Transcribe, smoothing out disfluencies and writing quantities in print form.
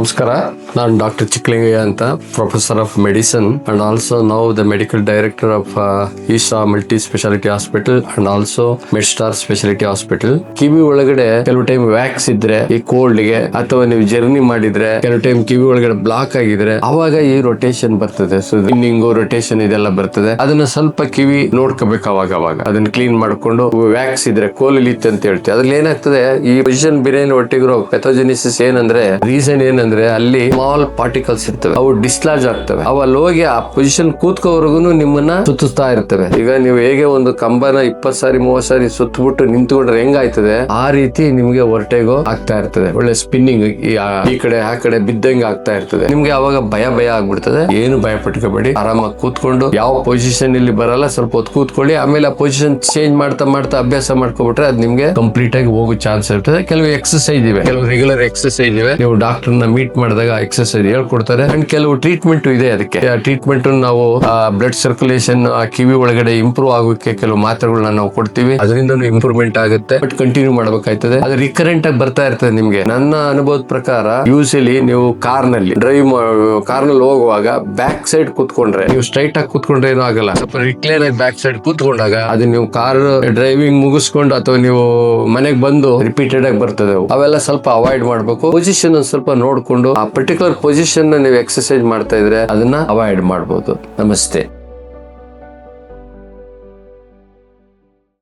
ನಮಸ್ಕಾರ, ನಾನು ಡಾಕ್ಟರ್ ಚಿಕ್ಕಲಿಂಗಯ್ಯ ಅಂತ, professor of medicine and also now the medical director of Isha multi speciality hospital and also Medstar speciality hospital. ಕಿವಿ ಒಳಗಡೆ ಕೆಲವು time wax ಇದ್ರೆ, ಈ ಕೋಲ್ಡ್ ಗೆ ಅಥವಾ ನೀವು ಜರ್ನಿ ಮಾಡಿದ್ರೆ ಕೆಲವು ಟೈಮ್ ಕಿವಿ ಒಳಗಡೆ ಬ್ಲಾಕ್ ಆಗಿದ್ರೆ ಅವಾಗ ಈ ರೊಟೇಷನ್ ಬರ್ತದೆ. ಸೊ ಇನ್ನಿಂಗು ರೊಟೇಷನ್ ಇದೆಲ್ಲ ಬರ್ತದೆ. ಅದನ್ನ ಸ್ವಲ್ಪ ಕಿವಿ ನೋಡ್ಕೋಬೇಕು. ಅವಾಗ ಅದನ್ನ ಕ್ಲೀನ್ ಮಾಡ್ಕೊಂಡು, ವ್ಯಾಕ್ಸ್ ಇದ್ರೆ ಕೋಲಿಲಿತ್ತು ಅಂತ ಹೇಳ್ತೀವಿ. ಅದ್ರಲ್ಲಿ ಏನಾಗ್ತದೆ, ಈ ಪೊಸಿಷನ್ ಬಿರಿಯಾನಿ ಒಟ್ಟಿಗಿರೋ ಪೆಥೋಜೆನಿಸಿಸ್ ಏನಂದ್ರೆ, ರೀಸನ್ ಏನಂದ್ರೆ ಅಲ್ಲಿ ಸ್ಮಾಲ್ ಪಾರ್ಟಿಕಲ್ಸ್ ಇರ್ತವೆ, ಅವು ಡಿಸ್ಲಾಜ್ ಆಗ್ತವೆ. ಅವು ಹೋಗಿ ಆ ಪೊಸಿಷನ್ ಕೂತ್ಕೋವರೆಗೂ ನಿಮ್ಮನ್ನ ಸುತ್ತಾ ಇರ್ತವೆ. ಈಗ ನೀವು ಹೇಗೆ ಒಂದು ಕಂಬನ 20 ಸಾರಿ 30 ಸಾರಿ ಸುತ್ತಬಿಟ್ಟು ನಿಂತ್ಕೊಂಡ್ರೆ ಹೆಂಗಾಯ್ತದೆ, ಆ ರೀತಿ ನಿಮ್ಗೆ ಹೊರಟೆಗೋ ಆಗ್ತಾ ಇರ್ತದೆ. ಒಳ್ಳೆ ಸ್ಪಿನ್ನಿಂಗ್ ಈ ಕಡೆ ಆ ಕಡೆ ಬಿದ್ದಂಗೆ ಆಗ್ತಾ ಇರ್ತದೆ. ನಿಮ್ಗೆ ಅವಾಗ ಭಯ ಆಗ್ಬಿಡ್ತದೆ. ಏನು ಭಯ ಪಟ್ಕೋಬೇಡಿ, ಆರಾಮಾಗಿ ಕೂತ್ಕೊಂಡು ಯಾವ ಪೊಸಿಷನ್ ಇಲ್ಲಿ ಬರಲ್ಲ ಸ್ವಲ್ಪ ಹೊತ್ತು ಕೂತ್ಕೊಳ್ಳಿ. ಆಮೇಲೆ ಆ ಪೊಸಿಷನ್ ಚೇಂಜ್ ಮಾಡ್ತಾ ಅಭ್ಯಾಸ ಮಾಡ್ಕೊಬಿಟ್ರೆ ಅದು ನಿಮ್ಗೆ ಕಂಪ್ಲೀಟ್ ಆಗಿ ಹೋಗೋ ಚಾನ್ಸ್ ಇರ್ತದೆ. ಕೆಲವು ಎಕ್ಸರ್ಸೈಸ್ ಇವೆ, ಕೆಲವು ರೆಗ್ಯುಲರ್ ಎಕ್ಸರ್ಸೈಸ್ ಇವೆ. ನೀವು ಡಾಕ್ಟರ್ ನ ಮೀಟ್ ಮಾಡಿದಾಗ ಎಕ್ಸರ್ಸೈಸ್ ಹೇಳ್ಕೊಡ್ತಾರೆ. ಅಂಡ್ ಕೆಲವು ಟ್ರೀಟ್ಮೆಂಟ್ ಇದೆ. ಅದಕ್ಕೆ ಆ ಟ್ರೀಟ್ಮೆಂಟ್ ನಾವು ಬ್ಲಡ್ ಸರ್ಕ್ಯುಲೇಷನ್ ಕಿವಿ ಒಳಗಡೆ ಇಂಪ್ರೂವ್ ಆಗೋಕೆ ಕೆಲವು ಮಾತ್ರೆಗಳನ್ನ ನಾವು ಕೊಡ್ತೀವಿ. ಅದರಿಂದ ಇಂಪ್ರೂವ್ಮೆಂಟ್ ಆಗುತ್ತೆ. ಬಟ್ ಕಂಟಿನ್ಯೂ ಮಾಡಬೇಕಾಯ್ತದೆ. ಅದು ರಿಕರೆಂಟ್ ಆಗಿ ಬರ್ತಾ ಇರ್ತದೆ. ನಿಮ್ಗೆ ನನ್ನ ಅನುಭವದ ಪ್ರಕಾರ ಯೂಶಲಿ ನೀವು ಕಾರ್ನಲ್ಲಿ ಹೋಗುವಾಗ ಬ್ಯಾಕ್ ಸೈಡ್ ಕೂತ್ಕೊಂಡ್ರೆ, ನೀವು ಸ್ಟ್ರೈಟ್ ಆಗಿ ಕೂತ್ಕೊಂಡ್ರೆ ಏನೂ ಆಗಲ್ಲ. ಸ್ವಲ್ಪ ರಿಕ್ಲೈನ್ ಆಗಿ ಬ್ಯಾಕ್ ಸೈಡ್ ಕೂತ್ಕೊಂಡಾಗ ಅದು ನೀವು ಕಾರ್ ಡ್ರೈವಿಂಗ್ ಮುಗಿಸ್ಕೊಂಡು ಅಥವಾ ನೀವು ಮನೆಗೆ ಬಂದು ರಿಪೀಟೆಡ್ ಆಗಿ ಬರ್ತದೆ. ಅವೆಲ್ಲ ಸ್ವಲ್ಪ ಅವಾಯ್ಡ್ ಮಾಡಬೇಕು. ಪೊಸಿಷನ್ ಸ್ವಲ್ಪ ನೋಡ್ಕೊಂಡು ಆ ಪರ್ಟಿಕ್ಯುಲರ್ ಪೊಸಿಷನ್ ನೀವು ಎಕ್ಸರ್ಸೈಸ್ ಮಾಡ್ತಾ ಇದ್ರೆ ಅದನ್ನ ಅವಾಯ್ಡ್ ಮಾಡಬಹುದು. ನಮಸ್ತೆ.